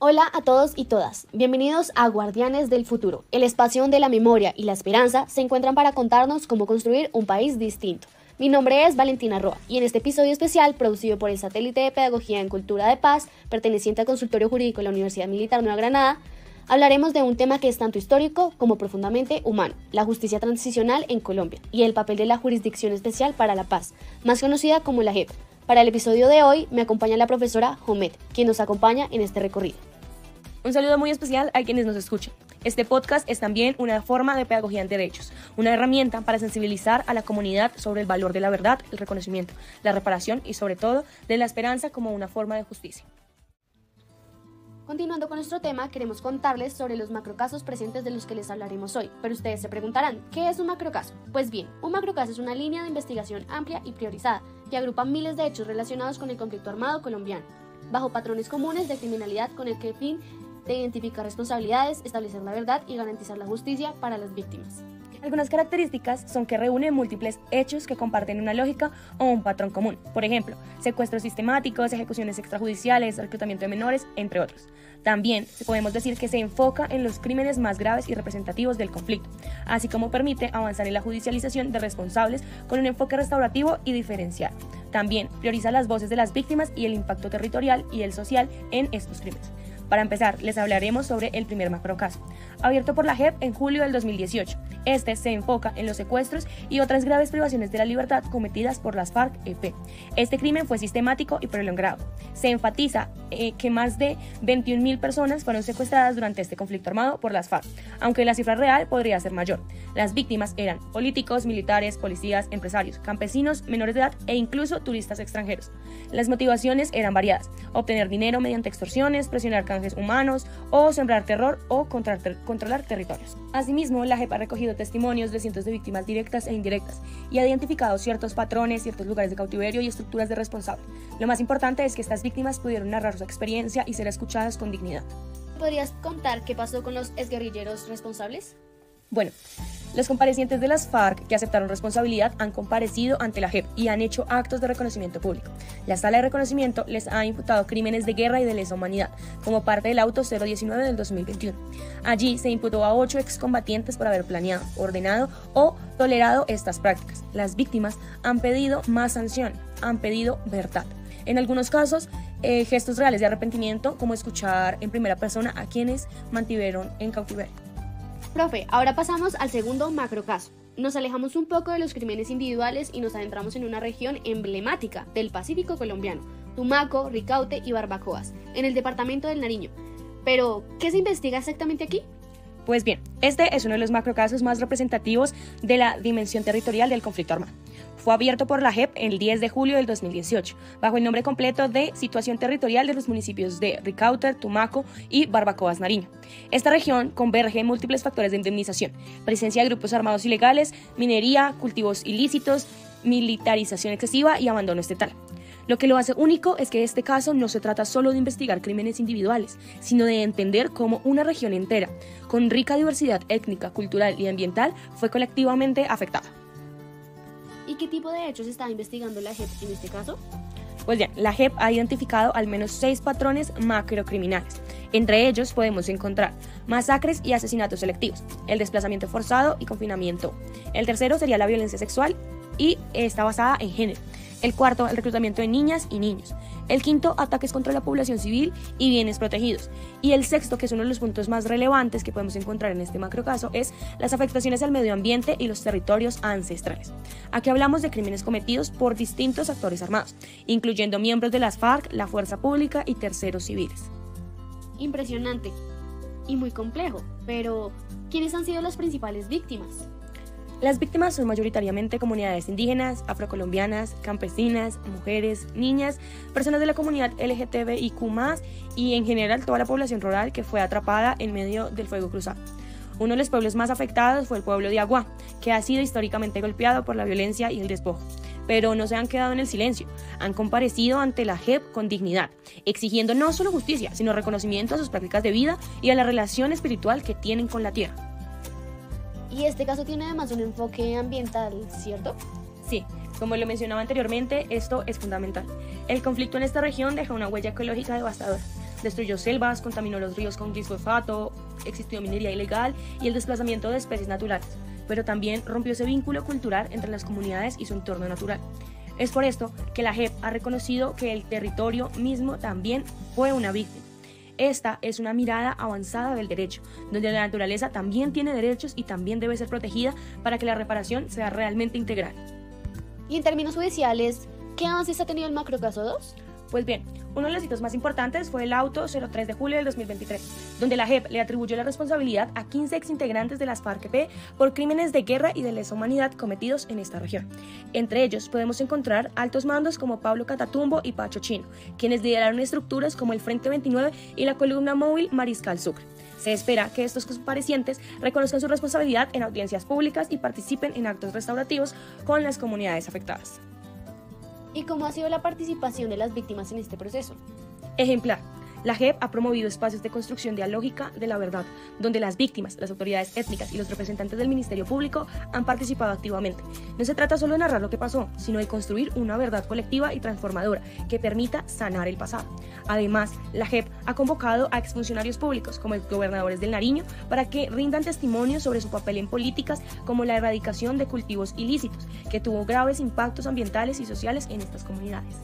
Hola a todos y todas, bienvenidos a Guardianes del Futuro, el espacio donde la memoria y la esperanza se encuentran para contarnos cómo construir un país distinto. Mi nombre es Valentina Roa y en este episodio especial, producido por el Satélite de Pedagogía en Cultura de Paz, perteneciente al Consultorio Jurídico de la Universidad Militar Nueva Granada, hablaremos de un tema que es tanto histórico como profundamente humano, la justicia transicional en Colombia y el papel de la Jurisdicción Especial para la Paz, más conocida como la JEP. Para el episodio de hoy me acompaña la profesora Jomet, quien nos acompaña en este recorrido. Un saludo muy especial a quienes nos escuchan. Este podcast es también una forma de pedagogía en derechos, una herramienta para sensibilizar a la comunidad sobre el valor de la verdad, el reconocimiento, la reparación y sobre todo de la esperanza como una forma de justicia. Continuando con nuestro tema, queremos contarles sobre los macrocasos presentes de los que les hablaremos hoy, pero ustedes se preguntarán, ¿qué es un macrocaso? Pues bien, un macrocaso es una línea de investigación amplia y priorizada que agrupa miles de hechos relacionados con el conflicto armado colombiano, bajo patrones comunes de criminalidad con el fin de identificar responsabilidades, establecer la verdad y garantizar la justicia para las víctimas. Algunas características son que reúnen múltiples hechos que comparten una lógica o un patrón común. Por ejemplo, secuestros sistemáticos, ejecuciones extrajudiciales, reclutamiento de menores, entre otros. También podemos decir que se enfoca en los crímenes más graves y representativos del conflicto, así como permite avanzar en la judicialización de responsables con un enfoque restaurativo y diferencial. También prioriza las voces de las víctimas y el impacto territorial y el social en estos crímenes. Para empezar, les hablaremos sobre el primer macrocaso, abierto por la JEP en julio del 2018. Este se enfoca en los secuestros y otras graves privaciones de la libertad cometidas por las FARC-EP. Este crimen fue sistemático y prolongado. Se enfatiza que más de 21.000 personas fueron secuestradas durante este conflicto armado por las FARC, aunque la cifra real podría ser mayor. Las víctimas eran políticos, militares, policías, empresarios, campesinos, menores de edad e incluso turistas extranjeros. Las motivaciones eran variadas: obtener dinero mediante extorsiones, presionar canjes humanos o sembrar terror o controlar territorios. Asimismo, la JEP ha recogido testimonios de cientos de víctimas directas e indirectas y ha identificado ciertos patrones, ciertos lugares de cautiverio y estructuras de responsables. Lo más importante es que estas víctimas pudieron narrar su experiencia y ser escuchadas con dignidad. ¿Podrías contar qué pasó con los exguerrilleros responsables? Bueno, los comparecientes de las FARC que aceptaron responsabilidad han comparecido ante la JEP y han hecho actos de reconocimiento público. La sala de reconocimiento les ha imputado crímenes de guerra y de lesa humanidad, como parte del auto 019 del 2021. Allí se imputó a 8 excombatientes por haber planeado, ordenado o tolerado estas prácticas. Las víctimas han pedido más sanción, han pedido verdad. En algunos casos, gestos reales de arrepentimiento, como escuchar en primera persona a quienes mantuvieron en cautiverio. Profe, ahora pasamos al segundo macrocaso. Nos alejamos un poco de los crímenes individuales y nos adentramos en una región emblemática del Pacífico colombiano, Tumaco, Ricaute y Barbacoas, en el departamento del Nariño. Pero, ¿qué se investiga exactamente aquí? Pues bien, este es uno de los macrocasos más representativos de la dimensión territorial del conflicto armado. Fue abierto por la JEP el 10 de julio del 2018, bajo el nombre completo de Situación Territorial de los municipios de Ricaute, Tumaco y Barbacoas, Nariño. Esta región converge en múltiples factores de indemnización: presencia de grupos armados ilegales, minería, cultivos ilícitos, militarización excesiva y abandono estatal. Lo que lo hace único es que este caso no se trata solo de investigar crímenes individuales, sino de entender cómo una región entera, con rica diversidad étnica, cultural y ambiental, fue colectivamente afectada. ¿Y qué tipo de hechos está investigando la JEP en este caso? Pues bien, la JEP ha identificado al menos 6 patrones macrocriminales. Entre ellos podemos encontrar masacres y asesinatos selectivos, el desplazamiento forzado y confinamiento. El tercero sería la violencia sexual y está basada en género. El cuarto, el reclutamiento de niñas y niños. El quinto, ataques contra la población civil y bienes protegidos. Y el sexto, que es uno de los puntos más relevantes que podemos encontrar en este macrocaso, es las afectaciones al medio ambiente y los territorios ancestrales. Aquí hablamos de crímenes cometidos por distintos actores armados, incluyendo miembros de las FARC, la fuerza pública y terceros civiles. Impresionante y muy complejo, pero ¿quiénes han sido las principales víctimas? Las víctimas son mayoritariamente comunidades indígenas, afrocolombianas, campesinas, mujeres, niñas, personas de la comunidad LGTBIQ+, y en general toda la población rural que fue atrapada en medio del fuego cruzado. Uno de los pueblos más afectados fue el pueblo de Aguá, que ha sido históricamente golpeado por la violencia y el despojo. Pero no se han quedado en el silencio, han comparecido ante la JEP con dignidad, exigiendo no solo justicia, sino reconocimiento a sus prácticas de vida y a la relación espiritual que tienen con la tierra. Y este caso tiene además un enfoque ambiental, ¿cierto? Sí, como lo mencionaba anteriormente, esto es fundamental. El conflicto en esta región deja una huella ecológica devastadora. destruyó selvas, contaminó los ríos con glifosato, existió minería ilegal y el desplazamiento de especies naturales, pero también rompió ese vínculo cultural entre las comunidades y su entorno natural. Es por esto que la JEP ha reconocido que el territorio mismo también fue una víctima. Esta es una mirada avanzada del derecho, donde la naturaleza también tiene derechos y también debe ser protegida para que la reparación sea realmente integral. Y en términos judiciales, ¿qué avances ha tenido el macrocaso 2? Pues bien, uno de los hitos más importantes fue el auto 03 de julio del 2023, donde la JEP le atribuyó la responsabilidad a 15 exintegrantes de las FARC-EP por crímenes de guerra y de lesa humanidad cometidos en esta región. Entre ellos podemos encontrar altos mandos como Pablo Catatumbo y Pacho Chino, quienes lideraron estructuras como el Frente 29 y la columna móvil Mariscal Sucre. Se espera que estos comparecientes reconozcan su responsabilidad en audiencias públicas y participen en actos restaurativos con las comunidades afectadas. ¿Y cómo ha sido la participación de las víctimas en este proceso? Ejemplar. La JEP ha promovido espacios de construcción dialógica de la verdad, donde las víctimas, las autoridades étnicas y los representantes del Ministerio Público han participado activamente. No se trata solo de narrar lo que pasó, sino de construir una verdad colectiva y transformadora que permita sanar el pasado. Además, la JEP ha convocado a exfuncionarios públicos, como los gobernadores del Nariño, para que rindan testimonio sobre su papel en políticas como la erradicación de cultivos ilícitos, que tuvo graves impactos ambientales y sociales en estas comunidades.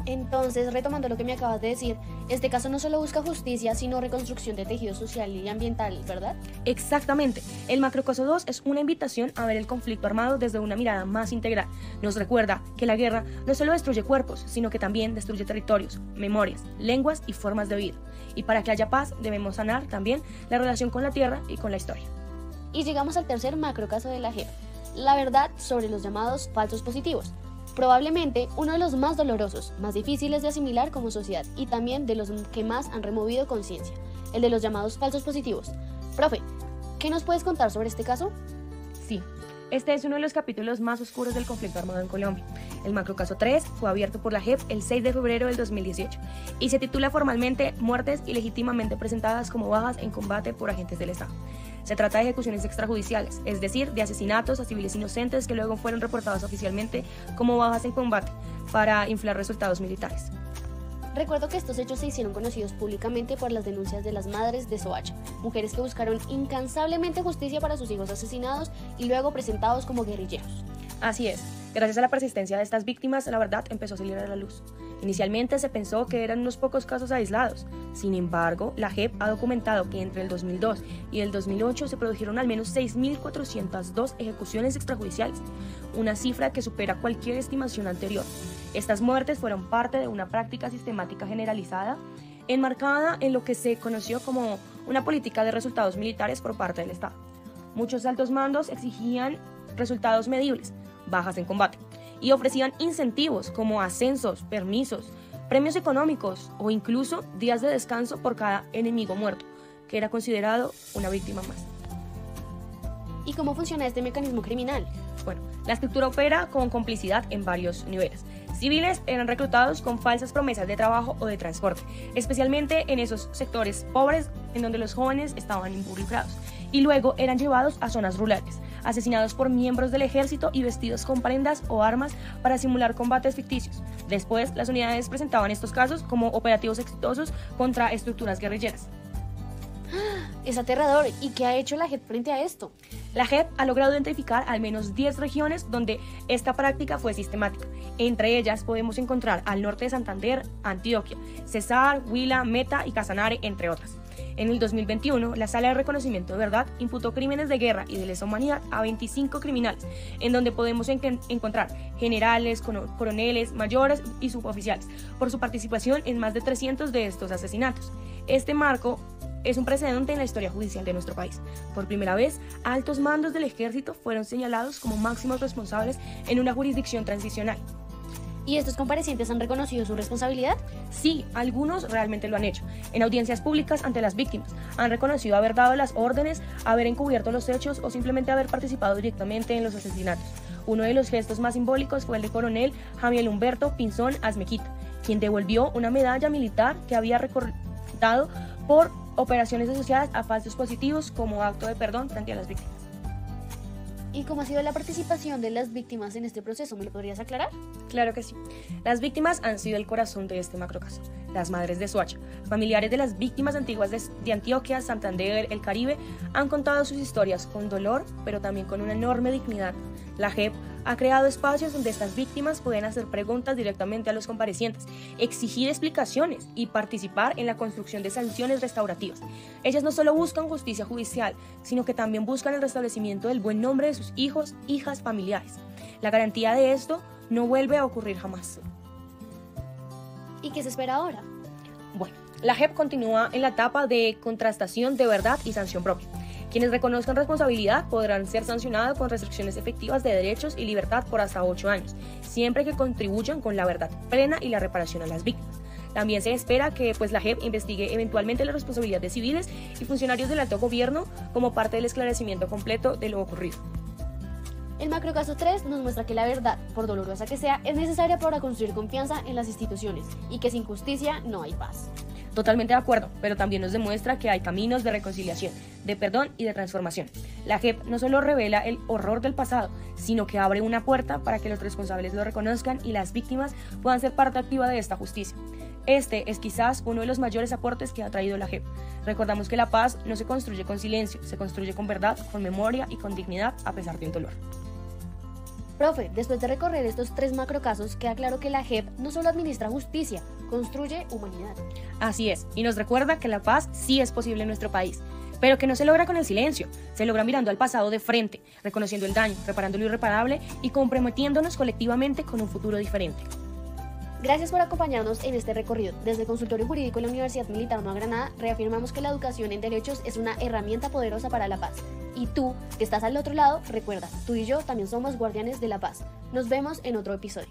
Entonces, retomando lo que me acabas de decir, este caso no solo busca justicia, sino reconstrucción de tejido social y ambiental, ¿verdad? Exactamente. El macrocaso 2 es una invitación a ver el conflicto armado desde una mirada más integral. Nos recuerda que la guerra no solo destruye cuerpos, sino que también destruye territorios, memorias, lenguas y formas de vida. Y para que haya paz, debemos sanar también la relación con la tierra y con la historia. Y llegamos al tercer macrocaso de la JEP, la verdad sobre los llamados falsos positivos. Probablemente uno de los más dolorosos, más difíciles de asimilar como sociedad y también de los que más han removido conciencia, el de los llamados falsos positivos. Profe, ¿qué nos puedes contar sobre este caso? Sí, este es uno de los capítulos más oscuros del conflicto armado en Colombia. El macrocaso 3 fue abierto por la JEP el 6 de febrero del 2018 y se titula formalmente Muertes ilegítimamente presentadas como bajas en combate por agentes del Estado. Se trata de ejecuciones extrajudiciales, es decir, de asesinatos a civiles inocentes que luego fueron reportados oficialmente como bajas en combate para inflar resultados militares. Recuerdo que estos hechos se hicieron conocidos públicamente por las denuncias de las madres de Soacha, mujeres que buscaron incansablemente justicia para sus hijos asesinados y luego presentados como guerrilleros. Así es, gracias a la persistencia de estas víctimas, la verdad empezó a salir a la luz. Inicialmente se pensó que eran unos pocos casos aislados. Sin embargo, la JEP ha documentado que entre el 2002 y el 2008 se produjeron al menos 6.402 ejecuciones extrajudiciales, una cifra que supera cualquier estimación anterior. Estas muertes fueron parte de una práctica sistemática generalizada, enmarcada en lo que se conoció como una política de resultados militares por parte del Estado. Muchos altos mandos exigían resultados medibles, bajas en combate, y ofrecían incentivos como ascensos, permisos, premios económicos o incluso días de descanso por cada enemigo muerto, que era considerado una víctima más. ¿Y cómo funciona este mecanismo criminal? Bueno, la estructura opera con complicidad en varios niveles. Civiles eran reclutados con falsas promesas de trabajo o de transporte, especialmente en esos sectores pobres en donde los jóvenes estaban involucrados, y luego eran llevados a zonas rurales, asesinados por miembros del ejército y vestidos con prendas o armas para simular combates ficticios. Después, las unidades presentaban estos casos como operativos exitosos contra estructuras guerrilleras. Es aterrador. ¿Y qué ha hecho la JEP frente a esto? La JEP ha logrado identificar al menos 10 regiones donde esta práctica fue sistemática. Entre ellas podemos encontrar al norte de Santander, Antioquia, Cesar, Huila, Meta y Casanare, entre otras. En el 2021, la Sala de Reconocimiento de Verdad imputó crímenes de guerra y de lesa humanidad a 25 criminales, en donde podemos encontrar generales, coroneles, mayores y suboficiales, por su participación en más de 300 de estos asesinatos. Este marco es un precedente en la historia judicial de nuestro país. Por primera vez, altos mandos del ejército fueron señalados como máximos responsables en una jurisdicción transicional. ¿Y estos comparecientes han reconocido su responsabilidad? Sí, algunos realmente lo han hecho. En audiencias públicas ante las víctimas, han reconocido haber dado las órdenes, haber encubierto los hechos o simplemente haber participado directamente en los asesinatos. Uno de los gestos más simbólicos fue el de coronel Javier Humberto Pinzón Azmequita, quien devolvió una medalla militar que había recordado por operaciones asociadas a falsos positivos como acto de perdón frente a las víctimas. ¿Y cómo ha sido la participación de las víctimas en este proceso? ¿Me lo podrías aclarar? Claro que sí. Las víctimas han sido el corazón de este macrocaso. Las madres de Soacha Familiares de las víctimas antiguas de Antioquia, Santander, el Caribe, han contado sus historias con dolor, pero también con una enorme dignidad. La JEP ha creado espacios donde estas víctimas pueden hacer preguntas directamente a los comparecientes, exigir explicaciones y participar en la construcción de sanciones restaurativas. Ellas no solo buscan justicia judicial, sino que también buscan el restablecimiento del buen nombre de sus hijos, hijas, familiares. La garantía de esto no vuelve a ocurrir jamás. ¿Y qué se espera ahora? Bueno, la JEP continúa en la etapa de contrastación de verdad y sanción propia. Quienes reconozcan responsabilidad podrán ser sancionados con restricciones efectivas de derechos y libertad por hasta 8 años, siempre que contribuyan con la verdad plena y la reparación a las víctimas. También se espera que la JEP investigue eventualmente la responsabilidad de civiles y funcionarios del alto gobierno como parte del esclarecimiento completo de lo ocurrido. El macrocaso 3 nos muestra que la verdad, por dolorosa que sea, es necesaria para construir confianza en las instituciones y que sin justicia no hay paz. Totalmente de acuerdo, pero también nos demuestra que hay caminos de reconciliación, de perdón y de transformación. La JEP no solo revela el horror del pasado, sino que abre una puerta para que los responsables lo reconozcan y las víctimas puedan ser parte activa de esta justicia. Este es quizás uno de los mayores aportes que ha traído la JEP. Recordamos que la paz no se construye con silencio, se construye con verdad, con memoria y con dignidad a pesar del dolor. Profe, después de recorrer estos 3 macrocasos, queda claro que la JEP no solo administra justicia, construye humanidad. Así es, y nos recuerda que la paz sí es posible en nuestro país, pero que no se logra con el silencio, se logra mirando al pasado de frente, reconociendo el daño, reparando lo irreparable y comprometiéndonos colectivamente con un futuro diferente. Gracias por acompañarnos en este recorrido. Desde el Consultorio Jurídico de la Universidad Militar Nueva Granada, reafirmamos que la educación en derechos es una herramienta poderosa para la paz. Y tú, que estás al otro lado, recuerda, tú y yo también somos guardianes de la paz. Nos vemos en otro episodio.